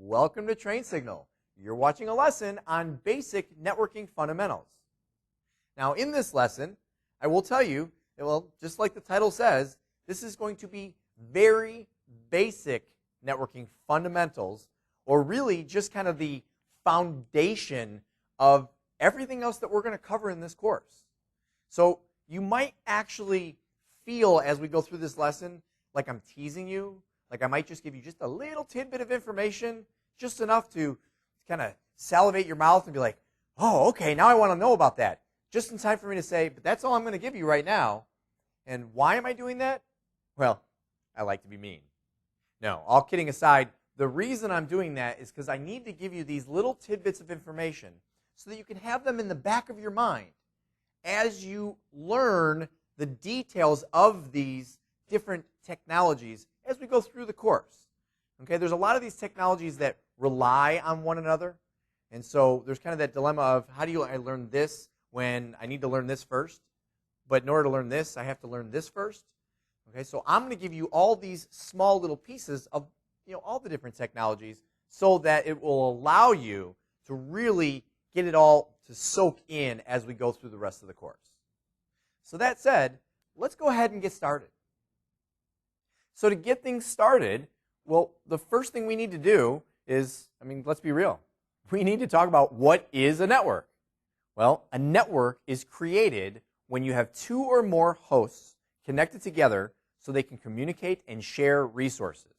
Welcome to Train Signal. You're watching a lesson on basic networking fundamentals. Now, in this lesson, I will tell you, well, just like the title says, this is going to be very basic networking fundamentals, or really just kind of the foundation of everything else that we're going to cover in this course. So you might actually feel as we go through this lesson like I'm teasing you, like I might just give you just a little tidbit of information, just enough to kind of salivate your mouth and be like, oh, okay, now I want to know about that. Just in time for me to say, but that's all I'm going to give you right now. And why am I doing that? Well, I like to be mean. No, all kidding aside, the reason I'm doing that is because I need to give you these little tidbits of information so that you can have them in the back of your mind as you learn the details of these different technologies as we go through the course. Okay, there's a lot of these technologies that rely on one another, and so there's kind of that dilemma of how do I learn this when I need to learn this first, but in order to learn this, I have to learn this first. Okay, so I'm going to give you all these small little pieces of all the different technologies so that it will allow you to really get it all to soak in as we go through the rest of the course. So that said, let's go ahead and get started. So to get things started, well, the first thing we need to do is, let's be real. We need to talk about what is a network. Well, a network is created when you have two or more hosts connected together so they can communicate and share resources.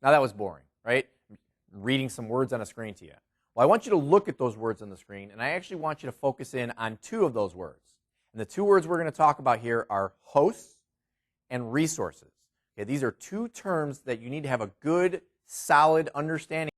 Now that was boring, right? Reading some words on a screen to you. Well, I want you to look at those words on the screen, and I actually want you to focus in on two of those words. And the two words we're going to talk about here are hosts and resources. Okay, these are two terms that you need to have a good, solid understanding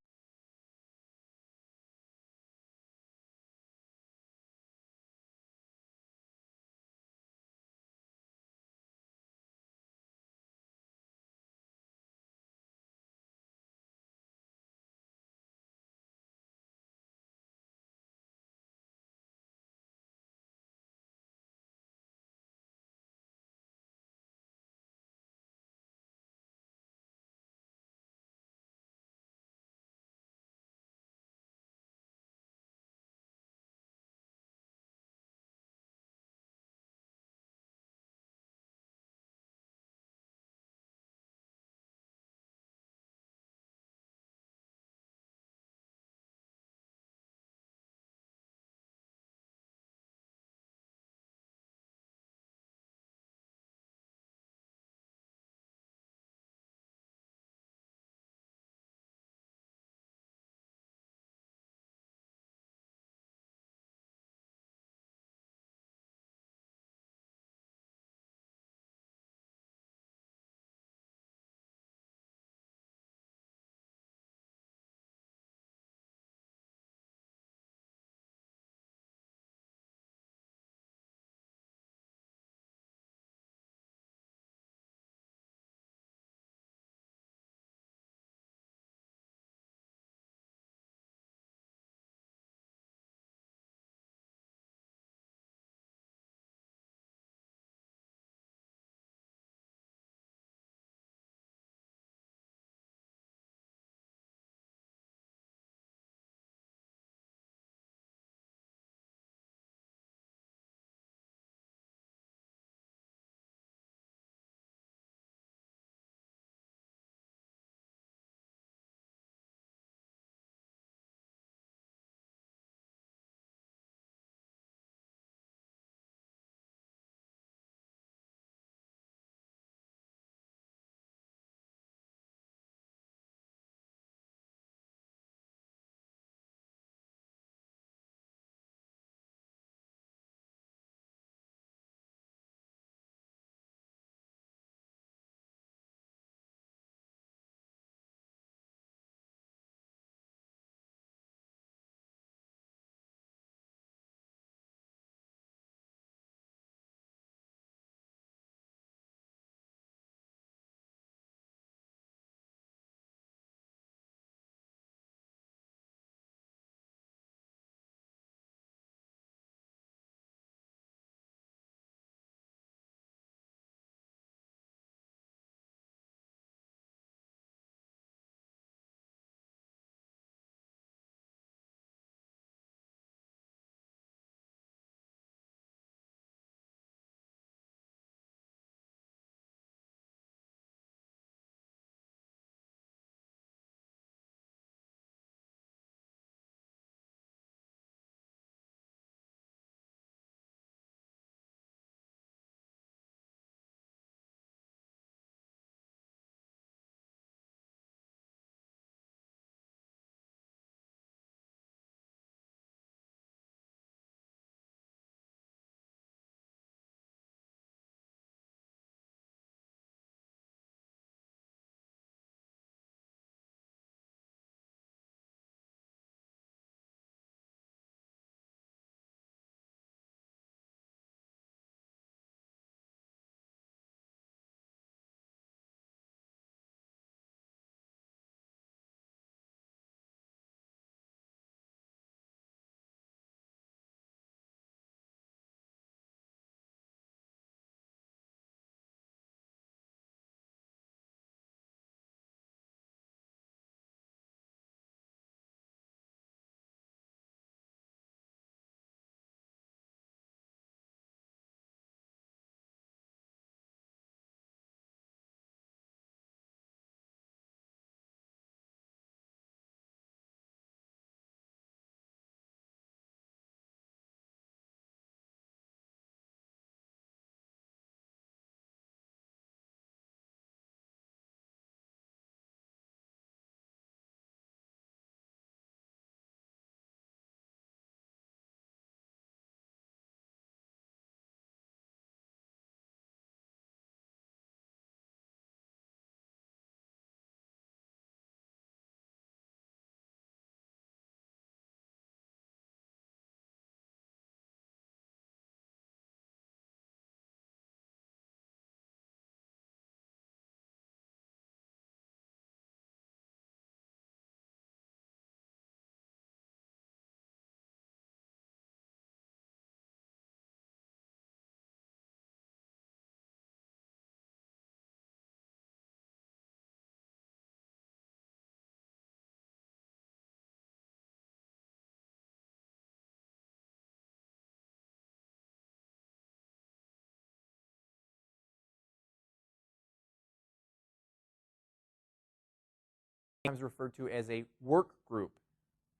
sometimes referred to as a work group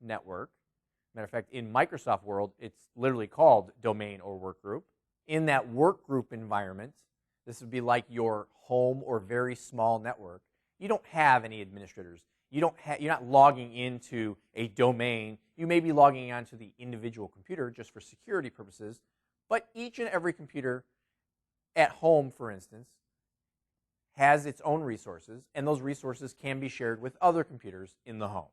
network. Matter of fact, in Microsoft world, it's literally called domain or work group. In that work group environment, this would be like your home or very small network. You don't have any administrators. You're not logging into a domain. You may be logging onto the individual computer just for security purposes, but each and every computer at home, for instance, has its own resources, and those resources can be shared with other computers in the home.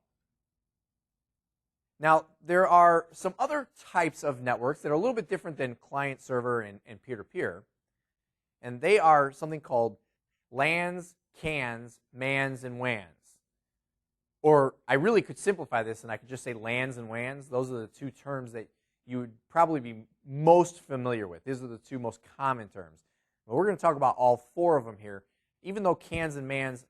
Now, there are some other types of networks that are a little bit different than client-server and peer-to-peer, and they are something called LANs, CANs, MANs, and WANs. Or I really could simplify this, and I could just say LANs and WANs. Those are the two terms that you would probably be most familiar with. These are the two most common terms. But we're going to talk about all four of them here. Even though CANs and MANs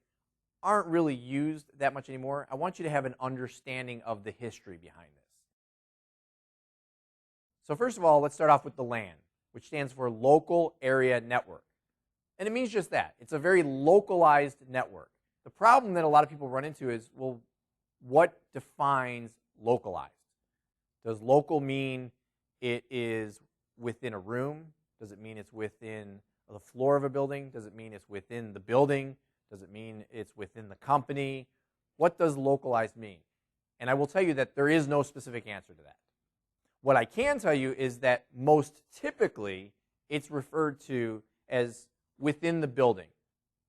aren't really used that much anymore, I want you to have an understanding of the history behind this. So first of all, let's start off with the LAN, which stands for Local Area Network. And it means just that. It's a very localized network. The problem that a lot of people run into is, well, what defines localized? Does local mean it is within a room? Does it mean it's within the floor of a building? Does it mean it's within the building? Does it mean it's within the company? What does localized mean? And I will tell you that there is no specific answer to that. What I can tell you is that most typically it's referred to as within the building.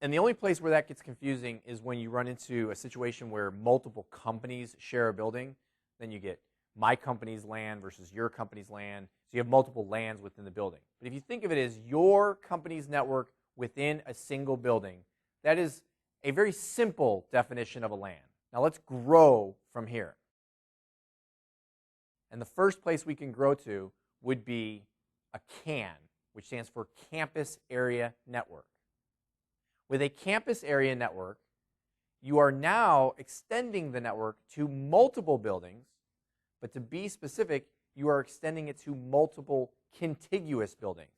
And the only place where that gets confusing is when you run into a situation where multiple companies share a building. Then you get my company's LAN versus your company's LAN. So you have multiple LANs within the building. But if you think of it as your company's network within a single building, that is a very simple definition of a LAN. Now let's grow from here. And the first place we can grow to would be a CAN, which stands for Campus Area Network. With a campus area network, you are now extending the network to multiple buildings, but to be specific, you are extending it to multiple contiguous buildings.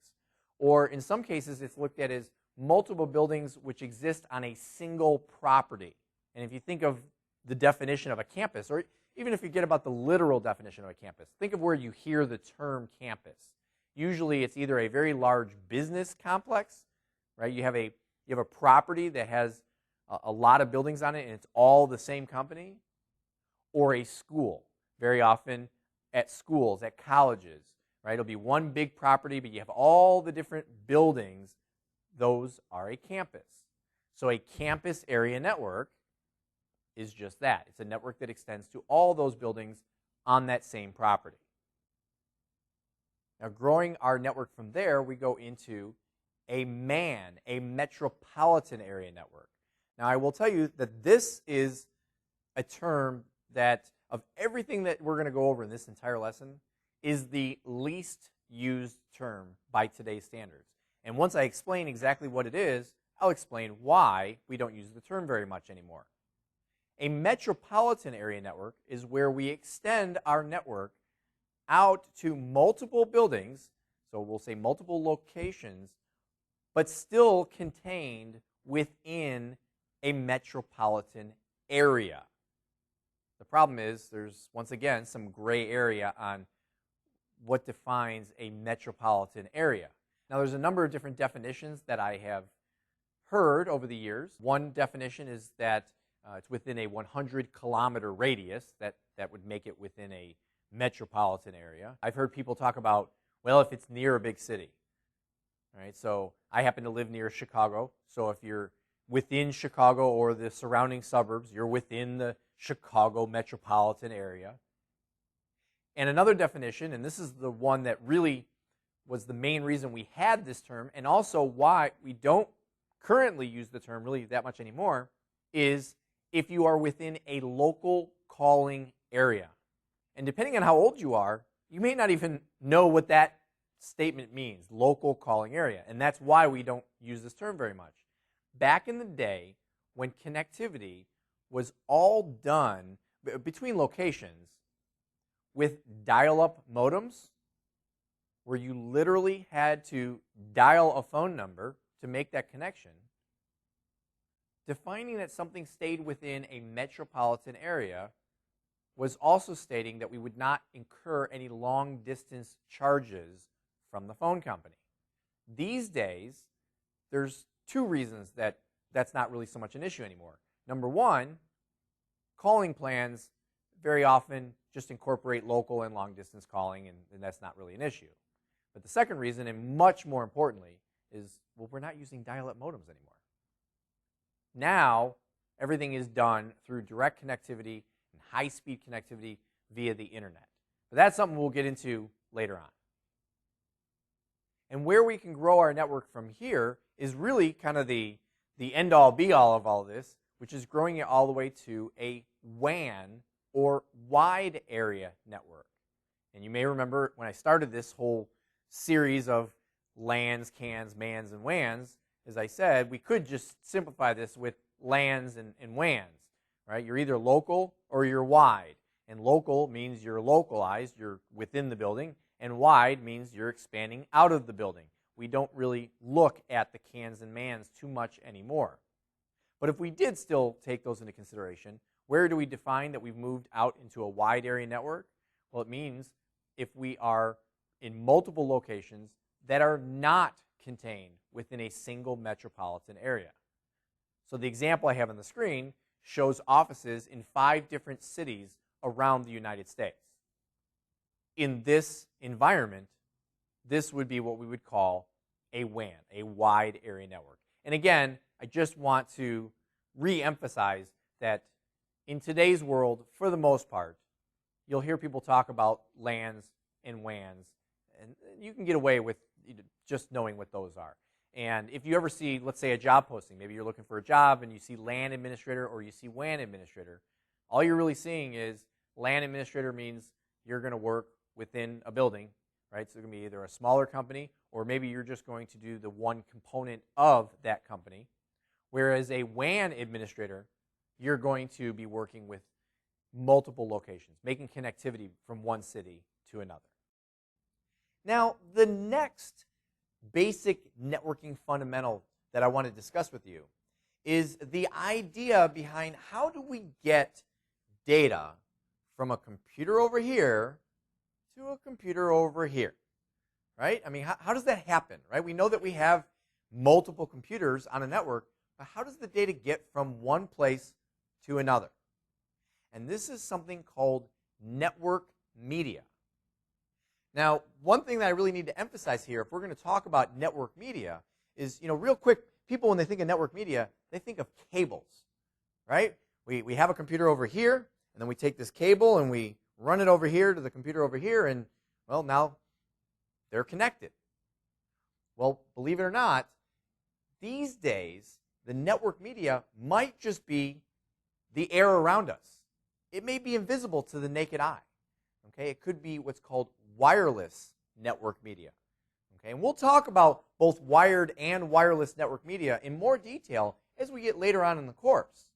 Or in some cases, it's looked at as multiple buildings which exist on a single property. And if you think of the definition of a campus, or even if you get about the literal definition of a campus, think of where you hear the term campus. Usually it's either a very large business complex, right? You have a property that has a lot of buildings on it and it's all the same company, or a school. Very often at schools, at colleges, right? It'll be one big property, but you have all the different buildings. Those are a campus. So a campus area network is just that. It's a network that extends to all those buildings on that same property. Now, growing our network from there, we go into a MAN, a metropolitan area network. Now, I will tell you that this is a term that, of everything that we're going to go over in this entire lesson, is the least used term by today's standards. And once I explain exactly what it is, I'll explain why we don't use the term very much anymore. A metropolitan area network is where we extend our network out to multiple buildings, so we'll say multiple locations, but still contained within a metropolitan area. The problem is there's, once again, some gray area on what defines a metropolitan area. Now, there's a number of different definitions that I have heard over the years. One definition is that it's within a 100-kilometer radius. That would make it within a metropolitan area. I've heard people talk about, well, if it's near a big city. All right, so I happen to live near Chicago, so if you're within Chicago or the surrounding suburbs, you're within the Chicago metropolitan area. And another definition, and this is the one that really was the main reason we had this term, and also why we don't currently use the term really that much anymore, is if you are within a local calling area. And depending on how old you are, you may not even know what that statement means, local calling area. And that's why we don't use this term very much. Back in the day, when connectivity was all done between locations with dial-up modems, where you literally had to dial a phone number to make that connection, defining that something stayed within a metropolitan area was also stating that we would not incur any long-distance charges from the phone company. These days, there's two reasons that that's not really so much an issue anymore. Number one, calling plans very often just incorporate local and long-distance calling, and that's not really an issue. But the second reason, and much more importantly, is, well, we're not using dial-up modems anymore. Now, everything is done through direct connectivity and high-speed connectivity via the internet. But that's something we'll get into later on. And where we can grow our network from here is really kind of the end-all, be-all of all of this, which is growing it all the way to a WAN, or wide area network. And you may remember when I started this whole series of LANs, CANs, MANs, and WANs, as I said, we could just simplify this with LANs and WANs, right? You're either local or you're wide. And local means you're localized, you're within the building, and wide means you're expanding out of the building. We don't really look at the CANs and MANs too much anymore. But if we did still take those into consideration, where do we define that we've moved out into a wide area network? Well, it means if we are in multiple locations that are not contained within a single metropolitan area. So the example I have on the screen shows offices in 5 different cities around the United States. In this environment, this would be what we would call a WAN, a wide area network. And again, I just want to re-emphasize that in today's world, for the most part, you'll hear people talk about LANs and WANs, and you can get away with just knowing what those are. And if you ever see, let's say, a job posting, maybe you're looking for a job and you see LAN administrator or you see WAN administrator, all you're really seeing is LAN administrator means you're going to work within a building, right? So it's going to be either a smaller company or maybe you're just going to do the one component of that company. Whereas a WAN administrator, you're going to be working with multiple locations, making connectivity from one city to another. Now, the next basic networking fundamental that I want to discuss with you is the idea behind how do we get data from a computer over here to a computer over here, right? I mean, how does that happen, right? We know that we have multiple computers on a network, but how does the data get from one place to another? And this is something called network media. Now, one thing that I really need to emphasize here, if we're going to talk about network media, is, real quick, people when they think of network media, they think of cables, right? We have a computer over here, and then we take this cable and we run it over here to the computer over here, and, well, now they're connected. Well, believe it or not, these days, the network media might just be the air around us. It may be invisible to the naked eye. Okay, it could be what's called wireless network media. Okay, and we'll talk about both wired and wireless network media in more detail as we get later on in the course.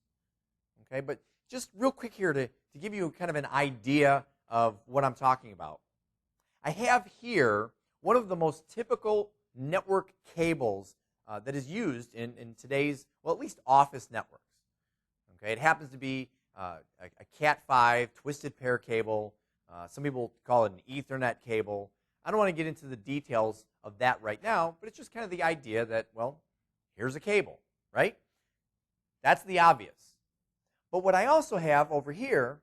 Okay, but just real quick here to give you kind of an idea of what I'm talking about. I have here one of the most typical network cables that is used in today's, well, at least office networks. Okay, it happens to be a Cat5 twisted pair cable. Some people call it an Ethernet cable. I don't want to get into the details of that right now, but it's just kind of the idea that, well, here's a cable, right? That's the obvious. But what I also have over here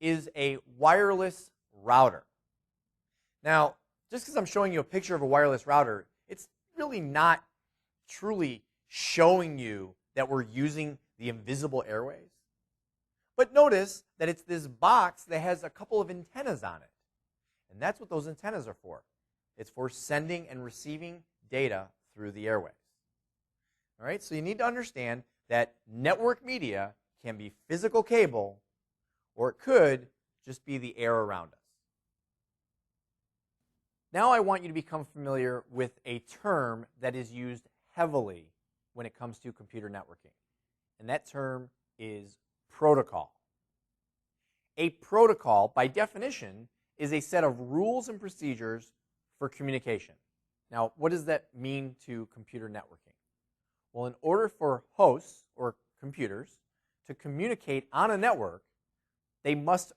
is a wireless router. Now, just because I'm showing you a picture of a wireless router, it's really not truly showing you that we're using the invisible airways. But notice that it's this box that has a couple of antennas on it. And that's what those antennas are for. It's for sending and receiving data through the airways. All right, so you need to understand that network media can be physical cable, or it could just be the air around us. Now I want you to become familiar with a term that is used heavily when it comes to computer networking. And that term is protocol. A protocol, by definition, is a set of rules and procedures for communication. Now, what does that mean to computer networking? Well, in order for hosts or computers to communicate on a network, they must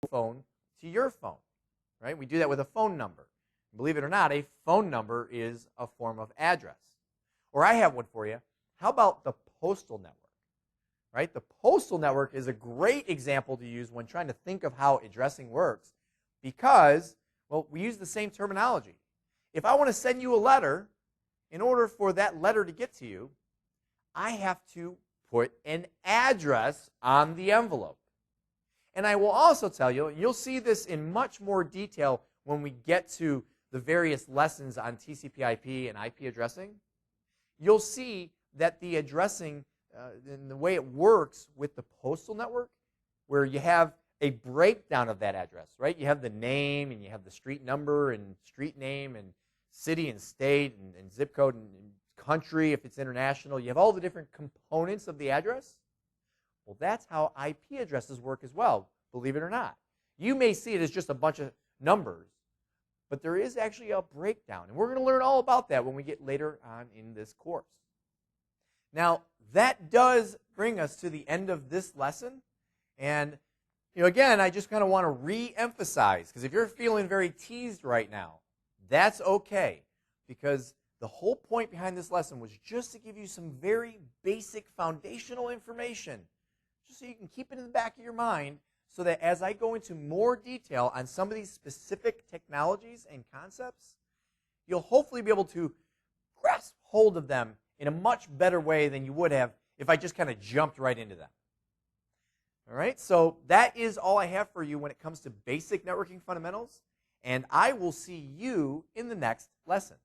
phone to your phone, right? We do that with a phone number. Believe it or not, a phone number is a form of address. Or I have one for you. How about the postal network? Right? The postal network is a great example to use when trying to think of how addressing works because, well, we use the same terminology. If I want to send you a letter, in order for that letter to get to you, I have to put an address on the envelope. And I will also tell you, and you'll see this in much more detail when we get to the various lessons on TCP/IP and IP addressing, you'll see that the addressing and the way it works with the postal network, where you have a breakdown of that address, right? You have the name, and you have the street number, and street name, and city, and state, and zip code, and country if it's international. You have all the different components of the address. Well, that's how IP addresses work as well, believe it or not. You may see it as just a bunch of numbers, but there is actually a breakdown, and we're going to learn all about that when we get later on in this course. Now, that does bring us to the end of this lesson, and again, I just kind of want to re-emphasize, because if you're feeling very teased right now, that's okay, because the The whole point behind this lesson was just to give you some very basic foundational information, just so you can keep it in the back of your mind, so that as I go into more detail on some of these specific technologies and concepts, you'll hopefully be able to grasp hold of them in a much better way than you would have if I just kind of jumped right into them. All right, so that is all I have for you when it comes to basic networking fundamentals, and I will see you in the next lesson.